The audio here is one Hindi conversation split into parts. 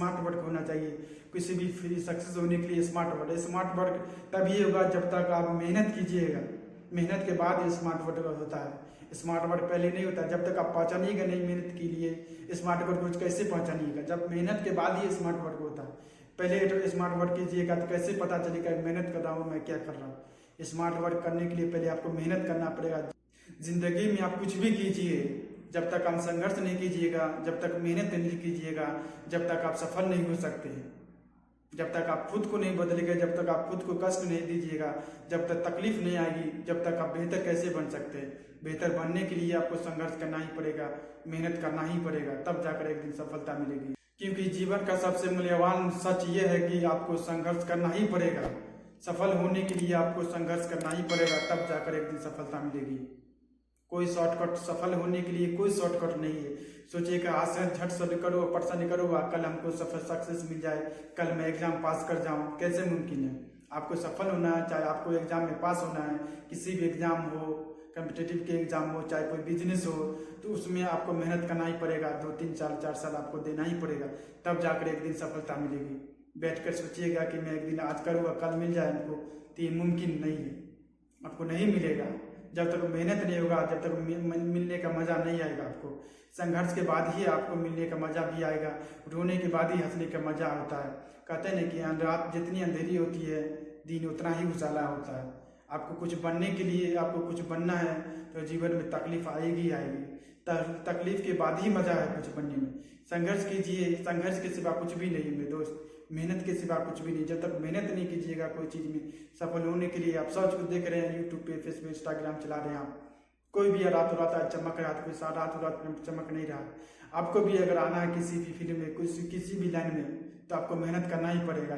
स्मार्ट वर्क होना चाहिए। किसी भी फ्री सक्सेस होने के लिए स्मार्ट वर्क तभी होगा जब तक आप मेहनत कीजिएगा। मेहनत के बाद ये स्मार्ट वर्क होता है। स्मार्ट वर्क पहले नहीं होता। जब तक आप पहचानिएगा नहीं मेहनत के लिए स्मार्ट वर्क को कैसे पहचानिएगा, जब मेहनत के बाद ही स्मार्ट वर्क होता है। पहले तो स्मार्ट वर्क कीजिएगा तो कैसे पता चलेगा मेहनत कर रहा हूँ मैं क्या कर रहा हूँ। स्मार्ट वर्क करने के लिए पहले आपको मेहनत करना पड़ेगा। जिंदगी में आप कुछ भी कीजिए, जब तक आप संघर्ष नहीं कीजिएगा, जब तक मेहनत नहीं कीजिएगा, जब तक आप सफल नहीं हो सकते। जब तक आप खुद को नहीं बदलेंगे, जब तक आप खुद को कष्ट नहीं दीजिएगा, जब तक तकलीफ नहीं आएगी, जब तक आप बेहतर कैसे बन सकते हैं। बेहतर बनने के लिए आपको संघर्ष करना ही पड़ेगा, मेहनत करना ही पड़ेगा, तब जाकर एक दिन सफलता मिलेगी। क्योंकि जीवन का सबसे मूल्यवान सच ये है कि आपको संघर्ष करना ही पड़ेगा। सफल होने के लिए आपको संघर्ष करना ही पड़ेगा, तब जाकर एक दिन सफलता मिलेगी। कोई शॉर्टकट, सफल होने के लिए कोई शॉर्टकट नहीं है। सोचिएगा आज से झट से करो, परसा करो, कल हमको सक्सेस मिल जाए, कल मैं एग्जाम पास कर जाऊं, कैसे मुमकिन है। आपको सफल होना है, चाहे आपको एग्जाम में पास होना है, किसी भी एग्जाम हो, कॉम्पिटिटिव के एग्जाम हो, चाहे कोई बिजनेस हो, तो उसमें आपको मेहनत करना ही पड़ेगा। 2-3 साल 4 साल आपको देना ही पड़ेगा, तब जाकर एक दिन सफलता मिलेगी। बैठकर सोचिएगा कि मैं एक दिन आज करूँगा कल मिल जाए हमको, तो ये मुमकिन नहीं है, आपको नहीं मिलेगा। जब तक मेहनत नहीं होगा, जब तक मिलने का मजा नहीं आएगा आपको। संघर्ष के बाद ही आपको मिलने का मजा भी आएगा, रोने के बाद ही हंसने का मजा होता है। कहते हैं कि रात जितनी अंधेरी होती है दिन उतना ही उजाला होता है। आपको कुछ बनने के लिए, आपको कुछ बनना है तो जीवन में तकलीफ आएगी आएगी। तकलीफ के बाद ही मजा है कुछ बनने में। संघर्ष कीजिए, संघर्ष के सिवा कुछ भी नहीं है दोस्त, मेहनत के सिवा कुछ भी नहीं। जब तक मेहनत नहीं कीजिएगा कोई चीज़ में सफल होने के लिए, आप सब कुछ देख रहे हैं यूट्यूब पे, फेसबुक, इंस्टाग्राम चला रहे हैं आप, कोई भी रातों रात चमक रहा है, कोई रातों रात चमक नहीं रहा। आपको भी अगर आना है किसी भी फील्ड में, किसी भी लाइन में, तो आपको मेहनत करना ही पड़ेगा।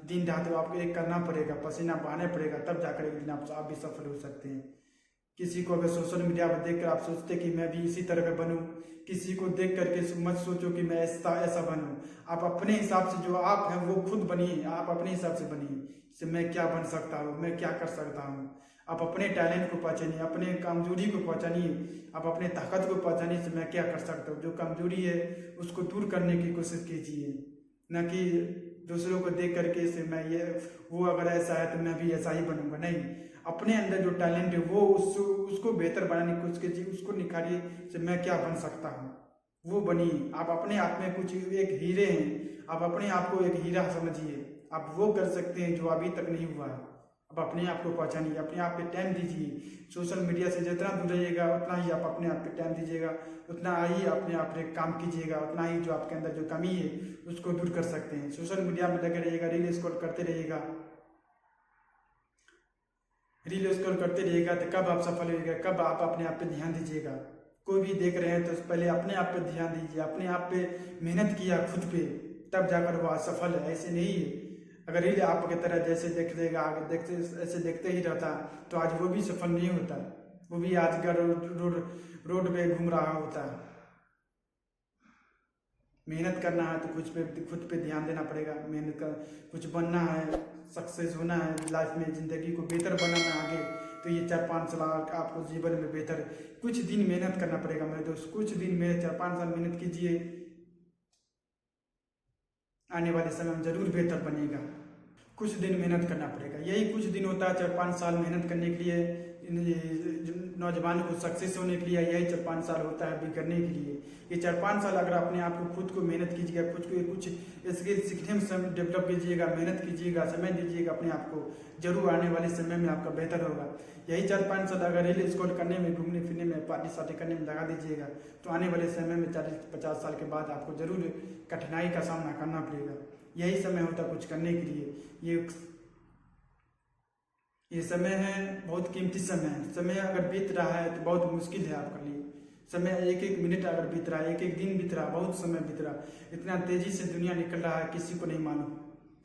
दिन रात तो आपको एक करना पड़ेगा, पसीना बहाना पड़ेगा, तब जाकर एक दिन आप भी सफल हो सकते हैं। किसी को अगर सोशल मीडिया पर देखकर आप सोचते कि मैं भी इसी तरह का बनूं, किसी को देख करके मत सोचो कि मैं ऐसा बनूं। आप अपने हिसाब से जो आप हैं वो खुद बनिए, आप अपने हिसाब से बनिए। जैसे मैं क्या बन सकता हूँ, मैं क्या कर सकता हूँ। आप अपने टैलेंट को पहचानिए, अपने कमजोरी को पहचानिए, आप अपने ताकत को पहचानिए से मैं क्या कर सकता हूँ। जो कमजोरी है उसको दूर करने की कोशिश कीजिए, न कि दूसरों को देख करके से मैं ये वो अगर ऐसा है तो मैं भी ऐसा ही बनूंगा। नहीं, अपने अंदर जो टैलेंट है वो उसको बेहतर बनाने की कोशिश कीजिए, उसको निखारिए से मैं क्या बन सकता हूँ, वो बनिए। आप अपने आप में कुछ एक हीरे हैं, आप अपने आप को एक हीरा समझिए। आप वो कर सकते हैं जो अभी तक नहीं हुआ है। आप अपने आप को पहचानिए, अपने आप पे टाइम दीजिए। सोशल मीडिया से जितना दूर रहिएगा उतना ही आप अपने आप पे टाइम दीजिएगा, उतना ही अपने आप पे काम कीजिएगा, उतना ही जो आपके अंदर जो कमी है उसको दूर कर सकते हैं। सोशल मीडिया में लगे रहिएगा, रील स्क्रॉल करते रहिएगा, तो कब आप सफल होइएगा, कब आप अपने आप पे ध्यान दीजिएगा। कोई भी देख रहे हैं तो पहले अपने आप पे ध्यान दीजिए, अपने आप पे मेहनत किया खुद पे, तब जाकर वो सफल है। ऐसे नहीं है अगर रील आपकी तरह जैसे देखते ऐसे देखते ही रहता तो आज वो भी सफल नहीं होता, वो भी आज का रोड पे घूम रहा होता। मेहनत करना है तो खुद पे ध्यान देना पड़ेगा। मेहनत कर कुछ बनना है, सक्सेस होना है लाइफ में, जिंदगी को बेहतर बनाना आगे, तो ये 4-5 साल आपको जीवन में बेहतर कुछ दिन मेहनत करना पड़ेगा मेरे दोस्त। कुछ दिन में 4-5 साल मेहनत कीजिए, आने वाले समय में जरूर बेहतर बनेगा। कुछ दिन मेहनत करना पड़ेगा, यही कुछ दिन होता है 4-5 साल मेहनत करने के लिए। नौजवानों को सक्सेस होने के लिए यही 4-5 साल होता है बिगड़ने के लिए। ये 4-5 साल अगर अपने आप को खुद को मेहनत कीजिएगा, खुद को कुछ स्किल सीखने में डेवलप कीजिएगा, मेहनत कीजिएगा, समय दीजिएगा अपने आप को, जरूर आने वाले समय में आपका बेहतर होगा। यही 4-5 साल अगर रील स्क्रॉल करने में, घूमने फिरने में, पार्टी सार्टी करने में लगा दीजिएगा तो आने वाले समय में 40-50 साल के बाद आपको जरूर कठिनाई का सामना करना पड़ेगा। यही समय होता कुछ करने के लिए। ये समय है बहुत कीमती समय है। समय अगर बीत रहा है तो बहुत मुश्किल है आपके लिए। समय एक मिनट अगर बीत रहा है, एक दिन बीत रहा, बहुत समय बीत रहा, इतना तेजी से दुनिया निकल रहा है किसी को नहीं मालूम।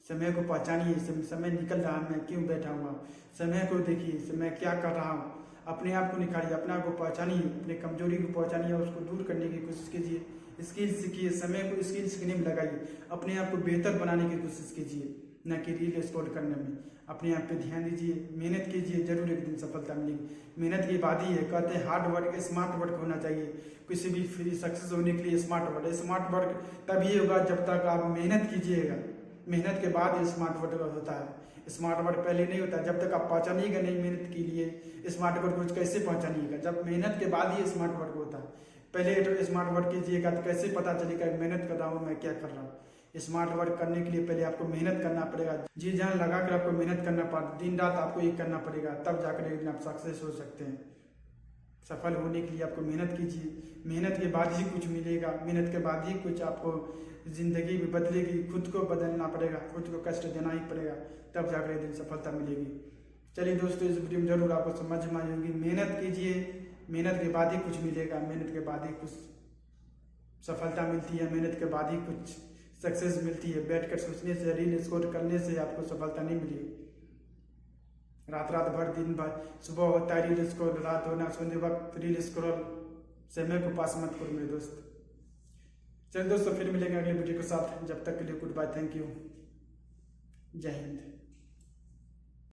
समय को पहचानिए, समय निकल रहा है, मैं क्यों बैठा हुआ, समय को देखिए, मैं क्या कर रहा हूँ। अपने आप को निखारिए, अपने आप को पहचानिए, अपने कमजोरी को पहचानिए, उसको दूर करने की कोशिश कीजिए। स्किल सीखिए, समय को स्किल सीखने में लगाइए, अपने आप को बेहतर बनाने की कोशिश कीजिए, न कि रील स्क्रॉल करने में। अपने आप पे ध्यान दीजिए, मेहनत कीजिए, जरूर एक दिन सफलता मिलेगी। मेहनत की बात ही है, कहते हैं हार्ड वर्क स्मार्ट वर्क होना चाहिए। किसी भी सक्सेस होने के लिए स्मार्ट वर्क, स्मार्ट वर्क तभी होगा जब तक आप मेहनत कीजिएगा। मेहनत के बाद स्मार्ट वर्क होता है। स्मार्ट वर्क पहले नहीं होता। जब तक आप पहचानिएगा नहीं मेहनत के लिए स्मार्ट वर्क कुछ कैसे पहचानिएगा, जब मेहनत के बाद ही स्मार्ट वर्क होता है। पहले तो स्मार्ट वर्क कीजिएगा तो कैसे पता चलेगा मेहनत कर रहा हूँ मैं, क्या कर रहा हूँ। स्मार्ट वर्क करने के लिए पहले आपको मेहनत करना पड़ेगा, जी जान लगा कर आपको मेहनत करना पड़ेगा, दिन रात आपको ये करना पड़ेगा, तब जाकर एक दिन आप सक्सेस हो सकते हैं। सफल होने के लिए आपको मेहनत कीजिए, मेहनत के बाद ही कुछ मिलेगा, मेहनत के बाद ही कुछ आपको जिंदगी भी बदलेगी। खुद को बदलना पड़ेगा, खुद को कष्ट देना ही पड़ेगा, तब जाकर एक दिन सफलता मिलेगी। चलिए दोस्तों, इस वीडियो में जरूर आपको समझ में आई होगी। मेहनत कीजिए, मेहनत के बाद ही कुछ मिलेगा, मेहनत के बाद ही कुछ सफलता मिलती है, मेहनत के बाद ही कुछ सक्सेस मिलती है। बैठकर सोचने से, रील स्क्रॉल करने से आपको सफलता नहीं मिलेगी। रात भर दिन भर, सुबह होता है रील स्क्रॉल, रात होना सोने वक्त रील स्क्रॉल, समय को पास मत करो मेरे दोस्त। चलिए दोस्तों, फिर मिलेंगे अगले वीडियो के साथ। जब तक के लिए गुड बाय, थैंक यू, जय हिंद।